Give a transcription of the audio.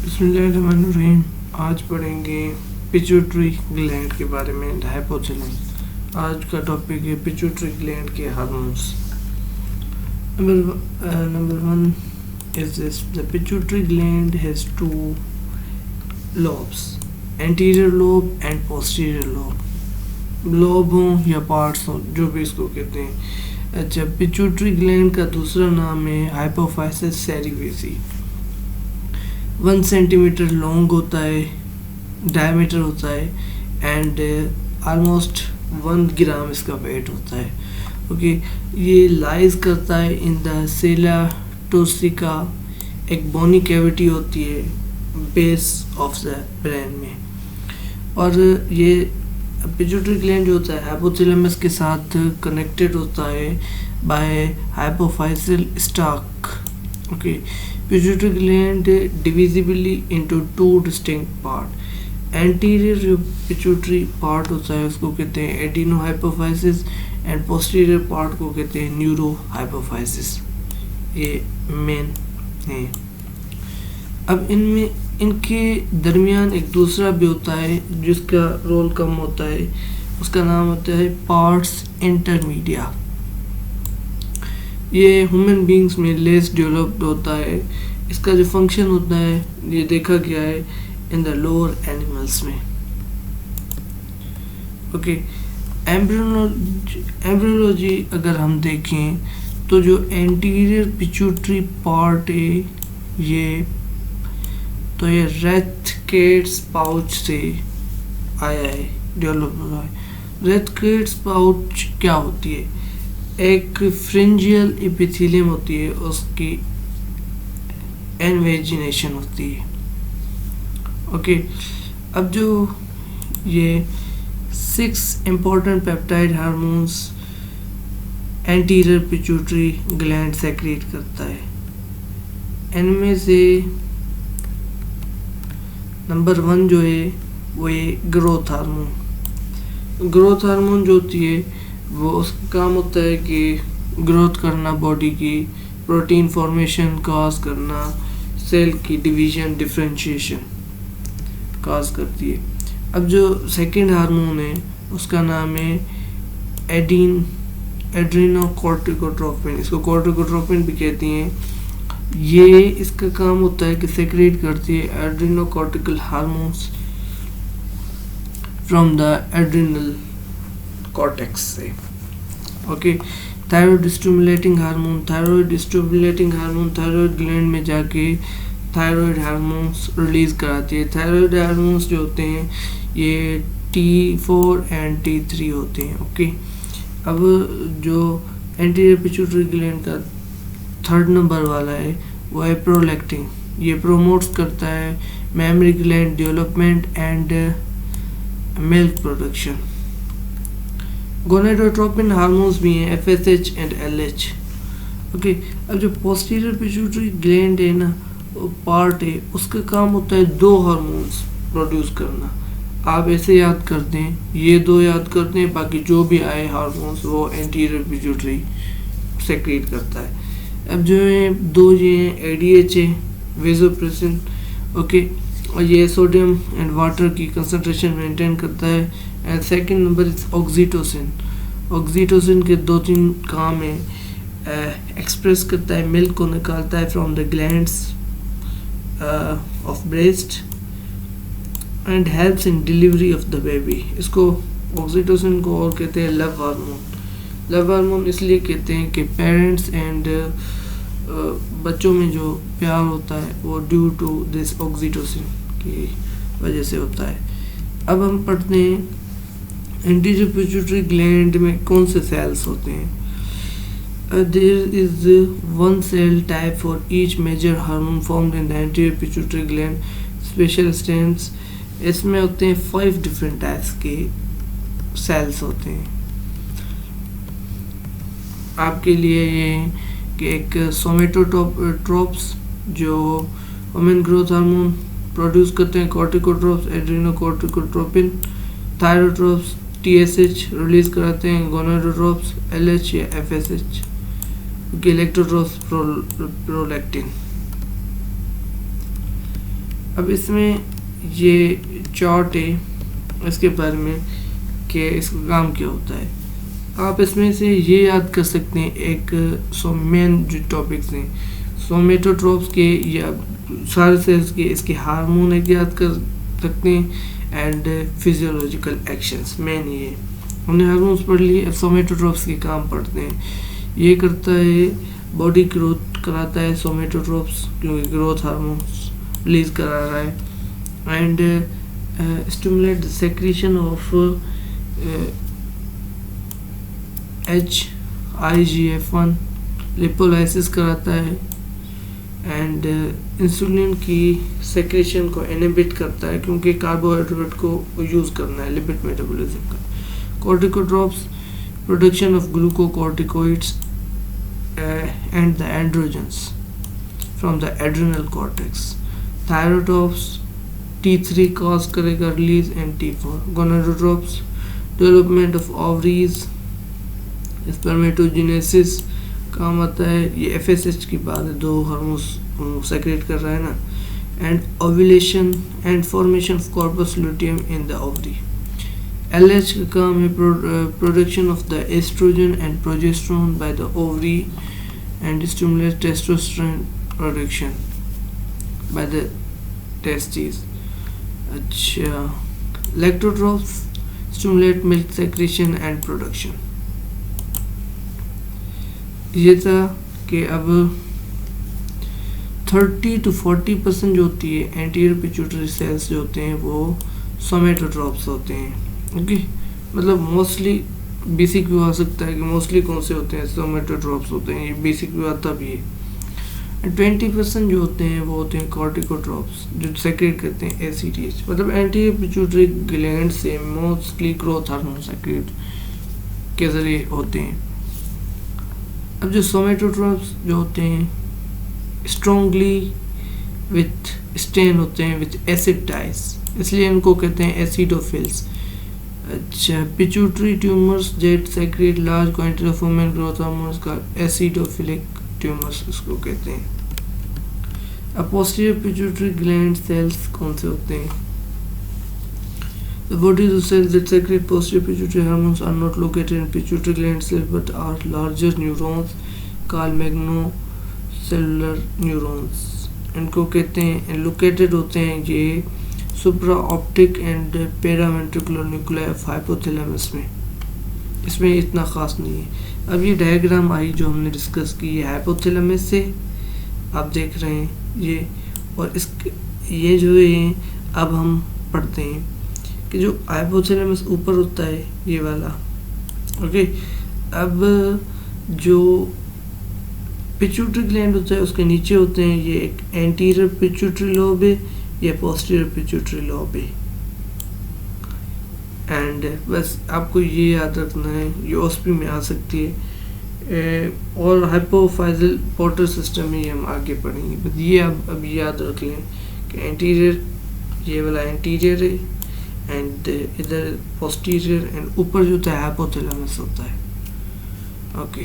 बिस्मिल्लाहिर्रहमानिर्रहीम। आज पढ़ेंगे पिट्यूटरी ग्लैंड के बारे में, हाइपोथैलेमस। आज का टॉपिक है पिट्यूटरी ग्लैंड के hormones. Number one is this: the pituitary gland has two lobes, anterior lobe and posterior lobe. Lobe हों या पार्ट्स हों, जो भी इसको कहते हैं। अच्छा, पिट्यूटरी ग्लैंड का दूसरा नाम है हाइपोफाइसिस सेरिवेसी। 1 सेंटीमीटर लॉन्ग होता है, डायमीटर होता है एंड ऑलमोस्ट 1 ग्राम इसका वेट होता है। ओके, ये लाइज करता है इन द सेला टोसिका, एक बोनी कैविटी होती है बेस ऑफ द ब्रेन में। और ये पिट्यूटरी ग्लैंड जो होता है हाइपोथैलेमस के साथ कनेक्टेड होता है by hypophysial stalk. Okay, pituitary gland divisible into 2 distinct part. Anterior जो पिट्यूटरी पार्ट होता है उसको कहते हैं adenohypophysis and posterior part को कहते हैं न्यूरो हाइपोफाइसिस। ये मेन है। अब इनमें इनके दरमियान एक दूसरा भी होता है जिसका रोल कम होता है, उसका नाम होता है पार्ट्स इंटरमीडिया। ये ह्यूमन बींग्स में लेस डेवलप्ड होता है। इसका जो फंक्शन होता है ये देखा गया है इन द लोअर एनिमल्स में। ओके, एम्ब्रियोलॉजी अगर हम देखें तो जो एंटीरियर पिट्यूटरी पार्ट है ये रैथकेट्स पाउच से आया है, डेवलप हुआ है। रैथकेट्स पाउच क्या होती है? एक फ्रिंजियल एपिथेलियम होती है, उसकी इन्वेजिनेशन होती है। ओके, अब जो ये 6 important peptide hormones anterior pituitary gland secrete करता है, इनमें से नंबर 1 जो है वो ये ग्रोथ हार्मोन। ग्रोथ हार्मोन जो होती है वो उसका काम होता है कि ग्रोथ करना, बॉडी की प्रोटीन फॉर्मेशन काज करना, सेल की डिवीजन डिफरेंशिएशन काज करती है। अब जो सेकंड हार्मोन है उसका नाम है एड्रेनोकॉर्टिकोट्रोपिन। इसको कॉर्टिकोट्रोपिन भी कहती हैं। ये इसका काम होता है कि सेक्रेट करती है adrenocortical hormones from the adrenal cortex से। Okay, thyroid stimulating hormone thyroid gland में जाके थायराइड हार्मोन्स रिलीज कराती है। थायराइड हार्मोन्स जो होते हैं ये T4 एंड T3 होते हैं। ओके, अब जो एंटीरियर पिट्यूटरी ग्लैंड का 3rd नंबर वाला है वो है प्रोलैक्टिन। ये प्रोमोट्स करता है memory gland development and milk production. Gonadotropin hormones भी हैं, FSH एंड LH। ओके, अब जो पोस्टीरियर पिट्यूटरी ग्लैंड है ना, वो पार्ट है, उसका काम होता है 2 हार्मोन्स प्रोड्यूस करना। आप ऐसे याद करते हैं, ये 2 याद करते हैं, बाकी जो भी आए हार्मोन्स वो एंटीरियर पिट्यूटरी सेक्रेट करता है। अब जो है 2 ये हैं, ADH है, वेसोप्रेसिन। ओके, और ये सोडियम एंड वाटर की कंसंट्रेशन मेंटेन करता है। And second number is oxytocin. Oxytocin के 2-3 काम है, एक्सप्रेस करता है, मिल्क को निकालता है from the glands of breast and helps in delivery of the baby. इसको ऑक्सीटोसिन को और कहते हैं लव हार्मोन। लव हार्मोन इसलिए कहते हैं कि पेरेंट्स एंड बच्चों में जो प्यार होता है वो ड्यू टू दिस ऑक्सीटोसिन की वजह से होता है। अब हम पढ़ते हैं एंटीरियर पिट्यूटरी ग्लैंड में कौन से सेल्स होते हैं। There is 1 cell type for each major hormone formed in the anterior pituitary gland. Special strains इसमें होते हैं 5 डिफरेंट टाइप्स के सेल्स होते हैं। आपके लिए ये कि एक सोमेटोट्रोप्स जो वुमेन ग्रोथ हार्मोन प्रोड्यूस करते हैं, कॉर्टिकोट्रोप्स एड्रेनोकॉर्टिकोट्रोपिन, थायरोट्रोप्स TSH रिलीज कराते हैं, गोनाडोट्रोप्स LH या FSH, इलेक्ट्रोट्रोप्स प्रोलैक्टिन। अब इसमें ये चार्ट है इसके बारे में कि इसका काम क्या होता है। आप इसमें से ये याद कर सकते हैं एक मेन जो टॉपिक्स हैं सोमेटोट्रोप्स के या सारे सेल्स के, इसके हार्मोन एक याद कर सकते हैं एंड फिजियोलॉजिकल एक्शंस। मेन ये हमने हार्मोन्स पढ़ लिए, अब सोमेटोट्रोप्स के काम पढ़ते हैं। ये करता है बॉडी ग्रोथ कराता है सोमेटोट्रोप्स, क्योंकि ग्रोथ हार्मोन्स रिलीज करा रहा है and stimulate the secretion of IGF-1, lipolysis कराता है एंड इंसुलिन की सेक्रेशन को इनहिबिट करता है, क्योंकि कार्बोहाइड्रेट को यूज़ करना है लिपिड मेटाबॉलिज्म का। Corticotropes production of glucocorticoids and the androgens from the adrenal cortex. Thyrotropes T3 cause करेगा release and T4। Gonadotropes development of ovaries, spermatogenesis काम आता है। ये FSH की बात है, 2 हार्मोन्स सेक्रेट कर रहा है ना। And ovulation and formation of corpus luteum in the ovary. LH का काम है production of the oestrogen and progesterone by the ovary and stimulate testosterone production by the testis. अच्छा, lactotropes stimulate milk secretion and production. ये था कि अब 30 to 40% जो होती है एंटीरियर पिट्यूटरी सेल्स जो होते हैं वो सोमेटोट्रोप्स होते हैं। ओके, मतलब मोस्टली BCQ आ सकता है कि मोस्टली कौन से होते हैं, सोमेटोट्रोप्स होते हैं, ये BCQ आता भी है। 20% जो होते हैं वो होते हैं कॉर्टिकोट्रोप्स जो सेक्रेट करते हैं ACTH, मतलब एंटीरियर पिट्यूटरी ग्लैंड से मोस्टली ग्रोथ हार्मोन सेक्रेट के जरिए होते हैं। अब जो सोमेटोट्रोप्स जो होते हैं स्ट्रॉन्गली विथ स्टेन होते हैं विथ एसिड टाइज, इसलिए इनको कहते हैं एसिडोफिल्स। अच्छा, pituitary tumours get secrete large quantity of human growth hormones का एसिडोफिलिक ट्यूमर्स इसको कहते हैं। अब पोस्टीरियर पिट्यूटरी ग्लैंड सेल्स कौन से होते हैं? The bodies of cells that secrete posterior pituitary hormones are not located in pituitary gland cells but are larger neurons called magnocellular neurons. इनको कहते हैं लोकेटेड होते हैं ये supra optic and paraventricular nuclei of hypothalamus में। इसमें इतना ख़ास नहीं है। अब ये डायग्राम आई जो हमने डिस्कस की है हाइपोथैलेमस से, आप देख रहे हैं ये, और इस ये जो है अब हम पढ़ते हैं कि जो हाइपोथैलेमस ऊपर होता है ये वाला, ओके। अब जो पिट्यूटरी ग्लैंड होता है उसके नीचे होते हैं ये एक एंटीरियर पिट्यूटरी लोब है, ये पोस्टीरियर पिट्यूटरी लोब है। एंड बस आपको ये याद रखना है, ये OSP में आ सकती है। और हाइपोफाइजल पोर्टर सिस्टम में हम आगे पढ़ेंगे, बस ये अब याद रख लें कि एंटीरियर ये वाला एंटीरियर है एंड इधर पोस्टीरियर एंड ऊपर जो होता है हाइपोथैलेमस होता है। ओके।